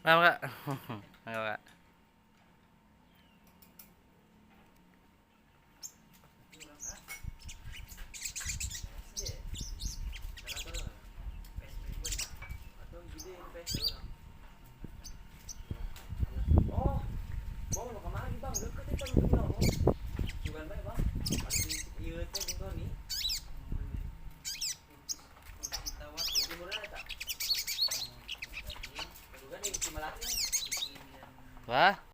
Paham Kak? Paham Kak? Oh, bang, lo kemana bang? Deket itu bang, bang. Jualan baik bang. Iya teh bang nih. Liburan ya tak? Juga nih, cuma lagi. Wah.